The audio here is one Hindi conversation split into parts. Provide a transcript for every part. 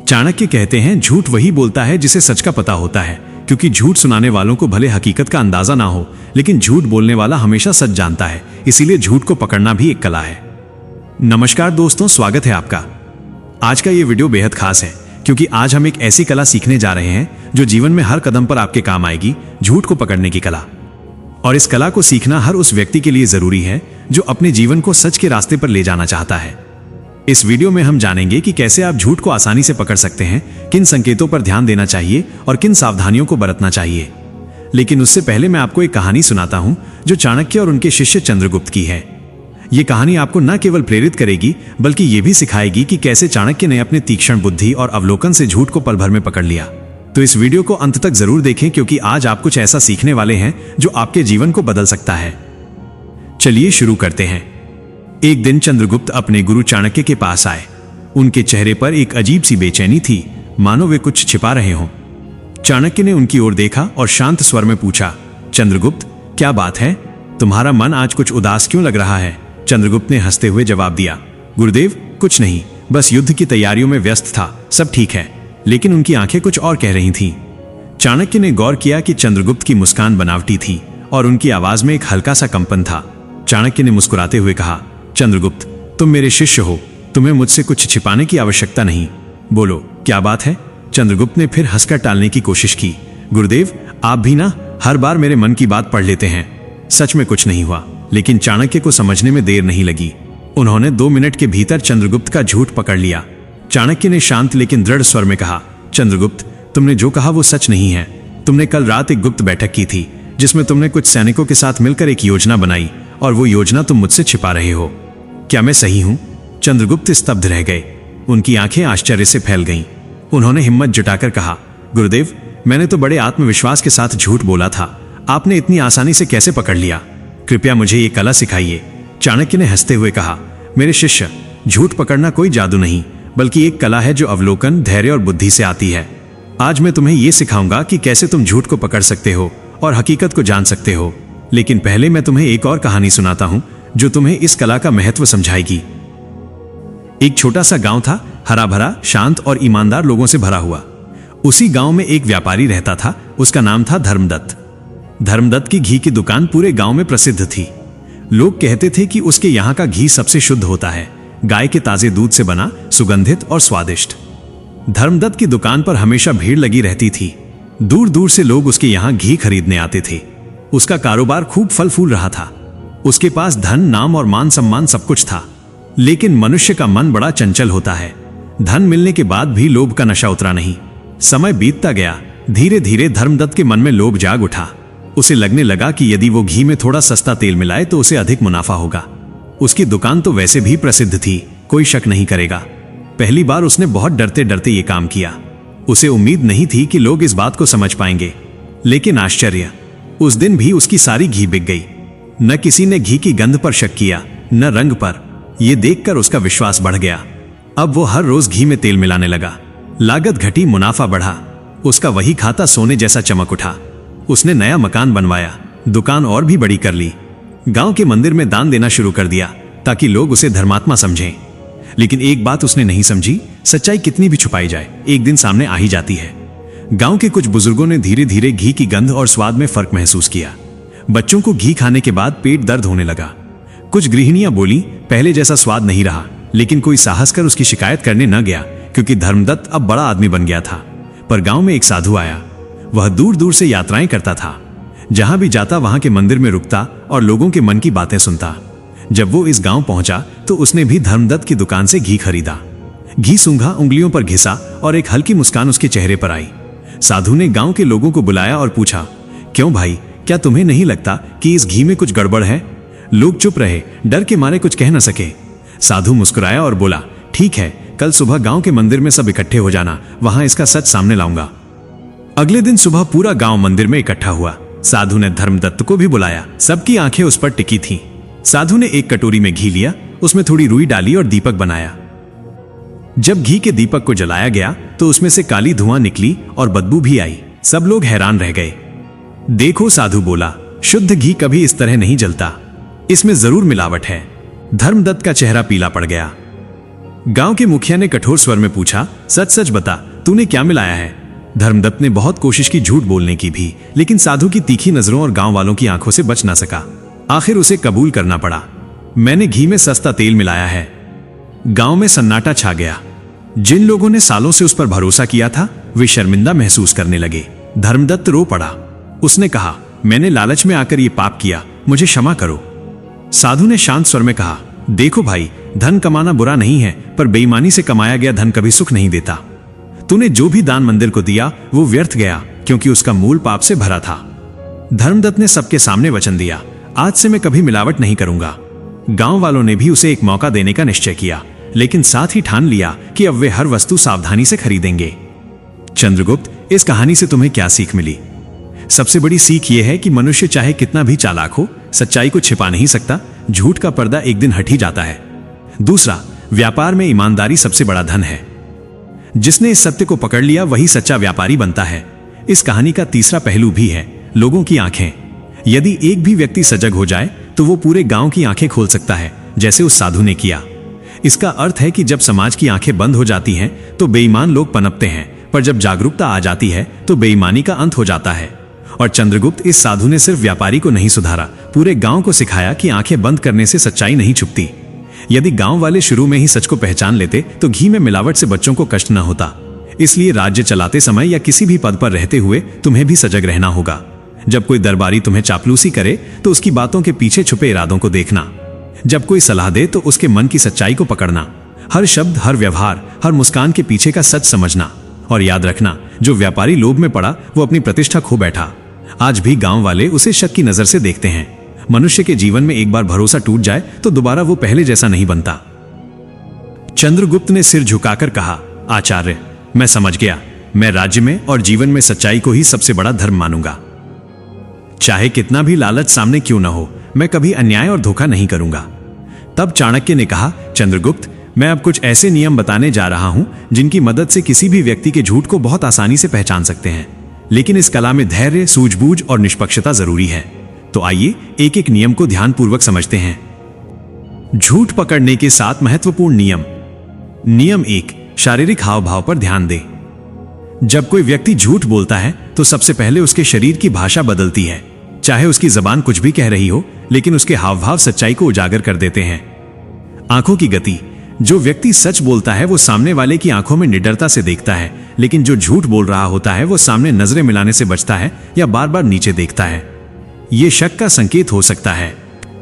चाणक्य कहते हैं, झूठ वही बोलता है जिसे सच का पता होता है, क्योंकि झूठ सुनाने वालों को भले हकीकत का अंदाजा ना हो, लेकिन झूठ बोलने वाला हमेशा सच जानता है। इसीलिए झूठ को पकड़ना भी एक कला है। नमस्कार दोस्तों, स्वागत है आपका। आज का ये वीडियो बेहद खास है, क्योंकि आज हम एक ऐसी कला सीखने जा रहे हैं जो जीवन में हर कदम पर आपके काम आएगी, झूठ को पकड़ने की कला। और इस कला को सीखना हर उस व्यक्ति के लिए जरूरी है जो अपने जीवन को सच के रास्ते पर ले जाना चाहता है। इस वीडियो में हम जानेंगे कि कैसे आप झूठ को आसानी से पकड़ सकते हैं, किन संकेतों पर ध्यान देना चाहिए और किन सावधानियों को बरतना चाहिए। लेकिन उससे पहले मैं आपको एक कहानी सुनाता हूं जो चाणक्य और उनके शिष्य चंद्रगुप्त की है। ये कहानी आपको न केवल प्रेरित करेगी, बल्कि ये भी सिखाएगी कि कैसे चाणक्य ने अपने तीक्ष्ण बुद्धि और अवलोकन से झूठ को पल भर में पकड़ लिया। तो इस वीडियो को अंत तक जरूर देखें, क्योंकि आज आप कुछ ऐसा सीखने वाले हैं जो आपके जीवन को बदल सकता है। चलिए शुरू करते हैं। एक दिन चंद्रगुप्त अपने गुरु चाणक्य के पास आए। उनके चेहरे पर एक अजीब सी बेचैनी थी, मानो वे कुछ छिपा रहे हों। चाणक्य ने उनकी ओर देखा और शांत स्वर में पूछा, चंद्रगुप्त, क्या बात है? तुम्हारा मन आज कुछ उदास क्यों लग रहा है? चंद्रगुप्त ने हंसते हुए जवाब दिया, गुरुदेव, कुछ नहीं, बस युद्ध की तैयारियों में व्यस्त था, सब ठीक है। लेकिन उनकी आंखें कुछ और कह रही थीं। चाणक्य ने गौर किया कि चंद्रगुप्त की मुस्कान बनावटी थी और उनकी आवाज में एक हल्का सा कंपन था। चाणक्य ने मुस्कुराते हुए कहा, चंद्रगुप्त, तुम मेरे शिष्य हो, तुम्हें मुझसे कुछ छिपाने की आवश्यकता नहीं। बोलो, क्या बात है? चंद्रगुप्त ने फिर हंसकर टालने की कोशिश की। गुरुदेव, आप भी ना हर बार मेरे मन की बात पढ़ लेते हैं। सच में कुछ नहीं हुआ। लेकिन चाणक्य को समझने में देर नहीं लगी। उन्होंने 2 मिनट के भीतर चंद्रगुप्त का झूठ पकड़ लिया। चाणक्य ने शांत लेकिन दृढ़ स्वर में कहा, चंद्रगुप्त, तुमने जो कहा वो सच नहीं है। तुमने कल रात एक गुप्त बैठक की थी, जिसमें तुमने कुछ सैनिकों के साथ मिलकर एक योजना बनाई, और वो योजना तुम मुझसे छिपा रहे हो। क्या मैं सही हूं? चंद्रगुप्त स्तब्ध रह गए। उनकी आंखें आश्चर्य से फैल गईं। उन्होंने हिम्मत जुटाकर कहा, गुरुदेव, मैंने तो बड़े आत्मविश्वास के साथ झूठ बोला था। आपने इतनी आसानी से कैसे पकड़ लिया? कृपया मुझे ये कला सिखाइए। चाणक्य ने हंसते हुए कहा, मेरे शिष्य, झूठ पकड़ना कोई जादू नहीं, बल्कि एक कला है जो अवलोकन, धैर्य और बुद्धि से आती है। आज मैं तुम्हें यह सिखाऊंगा कि कैसे तुम झूठ को पकड़ सकते हो और हकीकत को जान सकते हो। लेकिन पहले मैं तुम्हें एक और कहानी सुनाता हूं जो तुम्हें इस कला का महत्व समझाएगी। एक छोटा सा गांव था, हरा भरा, शांत और ईमानदार लोगों से भरा हुआ। उसी गांव में एक व्यापारी रहता था। उसका नाम था धर्मदत्त। धर्मदत्त की घी की दुकान पूरे गांव में प्रसिद्ध थी। लोग कहते थे कि उसके यहाँ का घी सबसे शुद्ध होता है, गाय के ताजे दूध से बना, सुगंधित और स्वादिष्ट। धर्मदत्त की दुकान पर हमेशा भीड़ लगी रहती थी। दूर दूर से लोग उसके यहाँ घी खरीदने आते थे। उसका कारोबार खूब फल फूल रहा था। उसके पास धन, नाम और मान सम्मान सब कुछ था। लेकिन मनुष्य का मन बड़ा चंचल होता है। धन मिलने के बाद भी लोभ का नशा उतरा नहीं। समय बीतता गया। धीरे धीरे धर्मदत्त के मन में लोभ जाग उठा। उसे लगने लगा कि यदि वो घी में थोड़ा सस्ता तेल मिलाए तो उसे अधिक मुनाफा होगा। उसकी दुकान तो वैसे भी प्रसिद्ध थी, कोई शक नहीं करेगा। पहली बार उसने बहुत डरते डरते ये काम किया। उसे उम्मीद नहीं थी कि लोग इस बात को समझ पाएंगे। लेकिन आश्चर्य, उस दिन भी उसकी सारी घी बिक गई। न किसी ने घी की गंध पर शक किया, न रंग पर। यह देखकर उसका विश्वास बढ़ गया। अब वो हर रोज घी में तेल मिलाने लगा। लागत घटी, मुनाफा बढ़ा। उसका वही खाता सोने जैसा चमक उठा। उसने नया मकान बनवाया, दुकान और भी बड़ी कर ली। गांव के मंदिर में दान देना शुरू कर दिया, ताकि लोग उसे धर्मात्मा समझें। लेकिन एक बात उसने नहीं समझी, सच्चाई कितनी भी छुपाई जाए, एक दिन सामने आ ही जाती है। गांव के कुछ बुजुर्गों ने धीरे धीरे घी की गंध और स्वाद में फर्क महसूस किया। बच्चों को घी खाने के बाद पेट दर्द होने लगा। कुछ गृहिणियां बोली, पहले जैसा स्वाद नहीं रहा। लेकिन कोई साहस कर उसकी शिकायत करने न गया, क्योंकि धर्मदत्त अब बड़ा आदमी बन गया था। पर गांव में एक साधु आया। वह दूर दूर से यात्राएं करता था। जहां भी जाता वहां के मंदिर में रुकता और लोगों के मन की बातें सुनता। जब वो इस गांव पहुंचा तो उसने भी धर्मदत्त की दुकान से घी खरीदा। घी सूंघा, उंगलियों पर घिसा और एक हल्की मुस्कान उसके चेहरे पर आई। साधु ने गांव के लोगों को बुलाया और पूछा, क्यों भाई, क्या तुम्हें नहीं लगता कि इस घी में कुछ गड़बड़ है? लोग चुप रहे, डर के मारे कुछ कह न सके। साधु मुस्कुराया और बोला, ठीक है, कल सुबह गांव के मंदिर में सब इकट्ठे हो जाना, वहां इसका सच सामने लाऊंगा। अगले दिन सुबह पूरा गांव मंदिर में इकट्ठा हुआ। साधु ने धर्मदत्त को भी बुलाया। सबकी आंखें उस पर टिकी थीं। साधु ने एक कटोरी में घी लिया, उसमें थोड़ी रुई डाली और दीपक बनाया। जब घी के दीपक को जलाया गया तो उसमें से काली धुआं निकली और बदबू भी आई। सब लोग हैरान रह गए। देखो, साधु बोला, शुद्ध घी कभी इस तरह नहीं जलता, इसमें जरूर मिलावट है। धर्मदत्त का चेहरा पीला पड़ गया। गांव के मुखिया ने कठोर स्वर में पूछा, सच सच बता, तूने क्या मिलाया है? धर्मदत्त ने बहुत कोशिश की झूठ बोलने की भी, लेकिन साधु की तीखी नजरों और गांव वालों की आंखों से बच ना सका। आखिर उसे कबूल करना पड़ा, मैंने घी में सस्ता तेल मिलाया है। गांव में सन्नाटा छा गया। जिन लोगों ने सालों से उस पर भरोसा किया था वे शर्मिंदा महसूस करने लगे। धर्मदत्त रो पड़ा। उसने कहा, मैंने लालच में आकर ये पाप किया, मुझे क्षमा करो। साधु ने शांत स्वर में कहा, देखो भाई, धन कमाना बुरा नहीं है, पर बेईमानी से कमाया गया धन कभी सुख नहीं देता। तूने जो भी दान मंदिर को दिया वो व्यर्थ गया, क्योंकि उसका मूल पाप से भरा था। धर्मदत्त ने सबके सामने वचन दिया, आज से मैं कभी मिलावट नहीं करूंगा। गांव वालों ने भी उसे एक मौका देने का निश्चय किया, लेकिन साथ ही ठान लिया कि अब वे हर वस्तु सावधानी से खरीदेंगे। चंद्रगुप्त, इस कहानी से तुम्हें क्या सीख मिली? सबसे बड़ी सीख यह है कि मनुष्य चाहे कितना भी चालाक हो, सच्चाई को छिपा नहीं सकता। झूठ का पर्दा एक दिन हट ही जाता है। दूसरा, व्यापार में ईमानदारी सबसे बड़ा धन है। जिसने इस सत्य को पकड़ लिया वही सच्चा व्यापारी बनता है। इस कहानी का तीसरा पहलू भी है, लोगों की आंखें। यदि एक भी व्यक्ति सजग हो जाए तो वो पूरे गांव की आंखें खोल सकता है, जैसे उस साधु ने किया। इसका अर्थ है कि जब समाज की आंखें बंद हो जाती हैं तो बेईमान लोग पनपते हैं, पर जब जागरूकता आ जाती है तो बेईमानी का अंत हो जाता है। और चंद्रगुप्त, इस साधु ने सिर्फ व्यापारी को नहीं सुधारा, पूरे गांव को सिखाया कि आंखें बंद करने से सच्चाई नहीं छुपती। यदि गांव वाले शुरू में ही सच को पहचान लेते तो घी में मिलावट से बच्चों को कष्ट न होता। इसलिए राज्य चलाते समय या किसी भी पद पर रहते हुए तुम्हें भी सजग रहना होगा। जब कोई दरबारी तुम्हें चापलूसी करे तो उसकी बातों के पीछे छुपे इरादों को देखना। जब कोई सलाह दे तो उसके मन की सच्चाई को पकड़ना। हर शब्द, हर व्यवहार, हर मुस्कान के पीछे का सच समझना। और याद रखना, जो व्यापारी लोभ में पड़ा वो अपनी प्रतिष्ठा खो बैठा। आज भी गांव वाले उसे शक की नजर से देखते हैं। मनुष्य के जीवन में एक बार भरोसा टूट जाए तो दोबारा वो पहले जैसा नहीं बनता। चंद्रगुप्त ने सिर झुकाकर कहा, आचार्य, मैं समझ गया। मैं राज्य में और जीवन में सच्चाई को ही सबसे बड़ा धर्म मानूंगा। चाहे कितना भी लालच सामने क्यों न हो, मैं कभी अन्याय और धोखा नहीं करूंगा। तब चाणक्य ने कहा, चंद्रगुप्त, मैं अब कुछ ऐसे नियम बताने जा रहा हूं जिनकी मदद से किसी भी व्यक्ति के झूठ को बहुत आसानी से पहचान सकते हैं। लेकिन इस कला में धैर्य, सूझबूझ और निष्पक्षता जरूरी है। तो आइए एक एक नियम को ध्यानपूर्वक समझते हैं। झूठ पकड़ने के 7 महत्वपूर्ण नियम। नियम 1, शारीरिक हाव भाव पर ध्यान दें। जब कोई व्यक्ति झूठ बोलता है तो सबसे पहले उसके शरीर की भाषा बदलती है। चाहे उसकी जबान कुछ भी कह रही हो, लेकिन उसके हाव भाव सच्चाई को उजागर कर देते हैं। आंखों की गति। जो व्यक्ति सच बोलता है वो सामने वाले की आंखों में निडरता से देखता है, लेकिन जो झूठ बोल रहा होता है वो सामने नजरें मिलाने से बचता है या बार बार नीचे देखता है। ये शक का संकेत हो सकता है।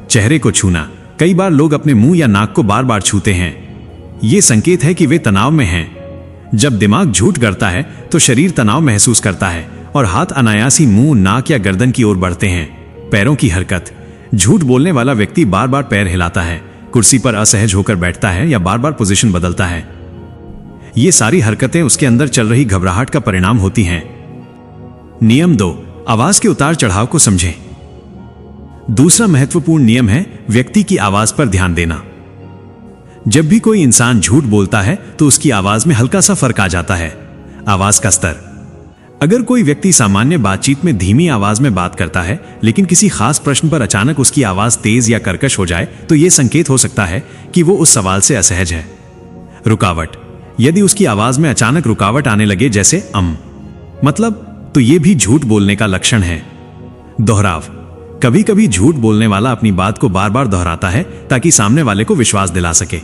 चेहरे को छूना। कई बार लोग अपने मुंह या नाक को बार बार छूते हैं। ये संकेत है कि वे तनाव में हैं। जब दिमाग झूठ करता है तो शरीर तनाव महसूस करता है और हाथ अनायास ही मुंह, नाक या गर्दन की ओर बढ़ते हैं। पैरों की हरकत। झूठ बोलने वाला व्यक्ति बार बार पैर हिलाता है, कुर्सी पर असहज होकर बैठता है या बार बार पोजीशन बदलता है। ये सारी हरकतें उसके अंदर चल रही घबराहट का परिणाम होती हैं। नियम 2, आवाज के उतार चढ़ाव को समझें। दूसरा महत्वपूर्ण नियम है व्यक्ति की आवाज पर ध्यान देना। जब भी कोई इंसान झूठ बोलता है तो उसकी आवाज में हल्का सा फर्क आ जाता है। आवाज का स्तर। अगर कोई व्यक्ति सामान्य बातचीत में धीमी आवाज में बात करता है, लेकिन किसी खास प्रश्न पर अचानक उसकी आवाज तेज या कर्कश हो जाए तो यह संकेत हो सकता है कि वो उस सवाल से असहज है। रुकावट। यदि उसकी आवाज में अचानक रुकावट आने लगे, जैसे मतलब, तो यह भी झूठ बोलने का लक्षण है। दोहराव। कभी कभी झूठ बोलने वाला अपनी बात को बार बार दोहराता है ताकि सामने वाले को विश्वास दिला सके,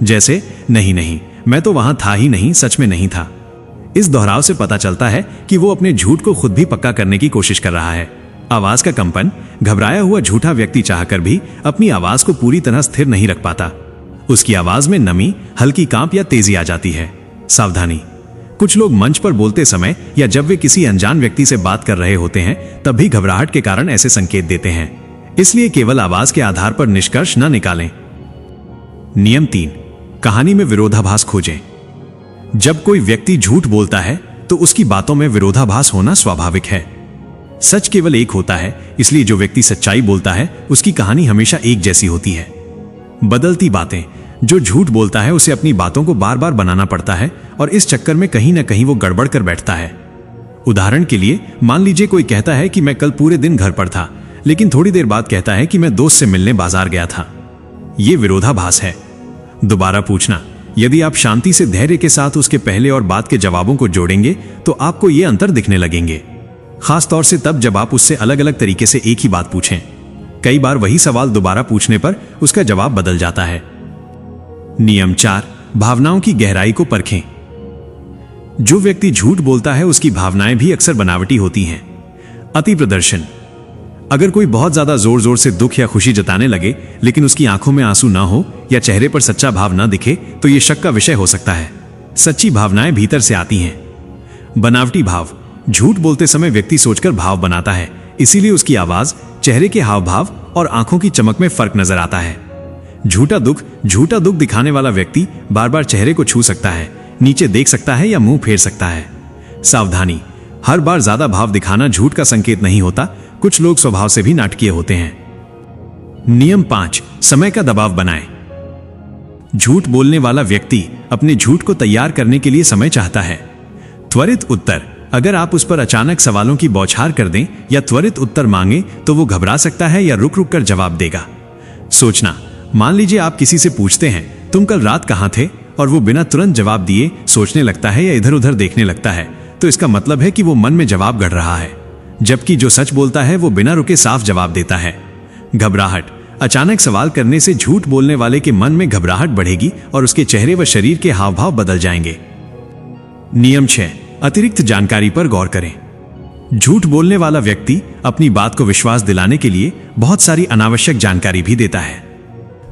जैसे, नहीं नहीं, मैं तो वहां था ही नहीं, सच में नहीं था। इस दोहराव से पता चलता है कि वो अपने झूठ को खुद भी पक्का करने की कोशिश कर रहा है। आवाज का कंपन। घबराया हुआ झूठा व्यक्ति चाहकर भी अपनी आवाज को पूरी तरह स्थिर नहीं रख पाता। उसकी आवाज में नमी, हल्की कांप या तेजी आ जाती है। सावधानी। कुछ लोग मंच पर बोलते समय या जब वे किसी अनजान व्यक्ति से बात कर रहे होते हैं तब भी घबराहट के कारण ऐसे संकेत देते हैं। इसलिए केवल आवाज के आधार पर निष्कर्ष न निकालें। नियम 3, कहानी में विरोधाभास खोजें। जब कोई व्यक्ति झूठ बोलता है तो उसकी बातों में विरोधाभास होना स्वाभाविक है। सच केवल एक होता है, इसलिए जो व्यक्ति सच्चाई बोलता है उसकी कहानी हमेशा एक जैसी होती है। बदलती बातें। जो झूठ बोलता है उसे अपनी बातों को बार बार बनाना पड़ता है और इस चक्कर में कहीं ना कहीं वो गड़बड़ कर बैठता है। उदाहरण के लिए, मान लीजिए कोई कहता है कि मैं कल पूरे दिन घर पर था, लेकिन थोड़ी देर बाद कहता है कि मैं दोस्त से मिलने बाजार गया था। यह विरोधाभास है। दोबारा पूछना, यदि आप शांति से धैर्य के साथ उसके पहले और बाद के जवाबों को जोड़ेंगे तो आपको ये अंतर दिखने लगेंगे, खास तौर से तब जब आप उससे अलग अलग तरीके से एक ही बात पूछें। कई बार वही सवाल दोबारा पूछने पर उसका जवाब बदल जाता है। नियम 4, भावनाओं की गहराई को परखें। जो व्यक्ति झूठ बोलता है उसकी भावनाएं भी अक्सर बनावटी होती हैं। अति प्रदर्शन, अगर कोई बहुत ज्यादा जोर जोर से दुख या खुशी जताने लगे लेकिन उसकी आंखों में आंसू ना हो या चेहरे पर सच्चा भाव ना दिखे तो यह शक का विषय हो सकता है। सच्ची भावनाएं भीतर से आती हैं। बनावटी भाव, झूठ बोलते समय व्यक्ति सोचकर भाव बनाता है, इसीलिए उसकी आवाज, चेहरे के हाव भाव और आंखों की चमक में फर्क नजर आता है। झूठा दुख दिखाने वाला व्यक्ति बार बार चेहरे को छू सकता है, नीचे देख सकता है या मुंह फेर सकता है। सावधानी, हर बार ज्यादा भाव दिखाना झूठ का संकेत नहीं होता। कुछ लोग स्वभाव से भी नाटकीय होते हैं। नियम 5, समय का दबाव बनाएं। झूठ बोलने वाला व्यक्ति अपने झूठ को तैयार करने के लिए समय चाहता है। त्वरित उत्तर, अगर आप उस पर अचानक सवालों की बौछार कर दें या त्वरित उत्तर मांगे तो वो घबरा सकता है या रुक रुक कर जवाब देगा। सोचना, मान लीजिए आप किसी से पूछते हैं तुम कल रात कहां थे, और वो बिना तुरंत जवाब दिए सोचने लगता है या इधर उधर देखने लगता है, तो इसका मतलब है कि वो मन में जवाब गढ़ रहा है। जबकि जो सच बोलता है वो बिना रुके साफ जवाब देता है। घबराहट, अचानक सवाल करने से झूठ बोलने वाले के मन में घबराहट बढ़ेगी और उसके चेहरे व शरीर के हाव भाव बदल जाएंगे। नियम 6, अतिरिक्त जानकारी पर गौर करें। झूठ बोलने वाला व्यक्ति अपनी बात को विश्वास दिलाने के लिए बहुत सारी अनावश्यक जानकारी भी देता है।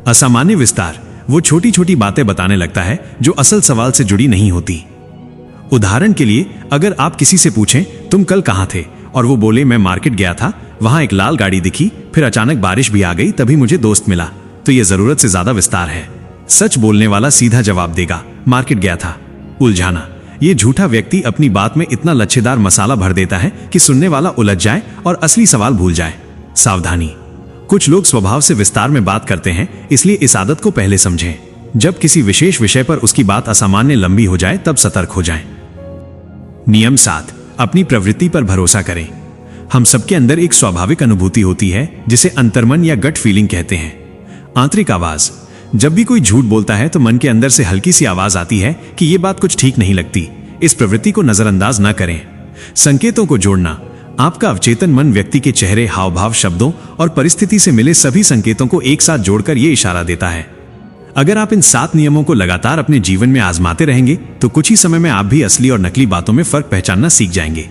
असामान्य विस्तार, वो छोटी छोटी बातें बताने लगता है जो असल सवाल से जुड़ी नहीं होती। उदाहरण के लिए, अगर आप किसी से पूछें तुम कल कहां थे और वो बोले मैं मार्केट गया था, वहां एक लाल गाड़ी दिखी, फिर अचानक बारिश भी आ गई, तभी मुझे दोस्त मिला, तो यह जरूरत से ज्यादा विस्तार है। सच बोलने वाला सीधा जवाब देगा, मार्केट गया था। उलझाना, ये झूठा व्यक्ति अपनी बात में इतना लच्छेदार मसाला भर देता है कि सुनने वाला उलझ जाए और असली सवाल भूल जाए। सावधानी, कुछ लोग स्वभाव से विस्तार में बात करते हैं, इसलिए इस आदत को पहले समझें। जब किसी विशेष विषय पर उसकी बात असामान्य लंबी हो जाए तब सतर्क हो जाएं। नियम 7, अपनी प्रवृत्ति पर भरोसा करें। हम सबके अंदर एक स्वाभाविक अनुभूति होती है जिसे अंतर्मन या गट फीलिंग कहते हैं। आंतरिक आवाज, जब भी कोई झूठ बोलता है तो मन के अंदर से हल्की सी आवाज आती है कि यह बात कुछ ठीक नहीं लगती। इस प्रवृत्ति को नजरअंदाज न करें। संकेतों को जोड़ना, आपका अवचेतन मन व्यक्ति के चेहरे, हाव भाव, शब्दों और परिस्थिति से मिले सभी संकेतों को एक साथ जोड़कर यह इशारा देता है। अगर आप इन 7 नियमों को लगातार अपने जीवन में आजमाते रहेंगे तो कुछ ही समय में आप भी असली और नकली बातों में फर्क पहचानना सीख जाएंगे।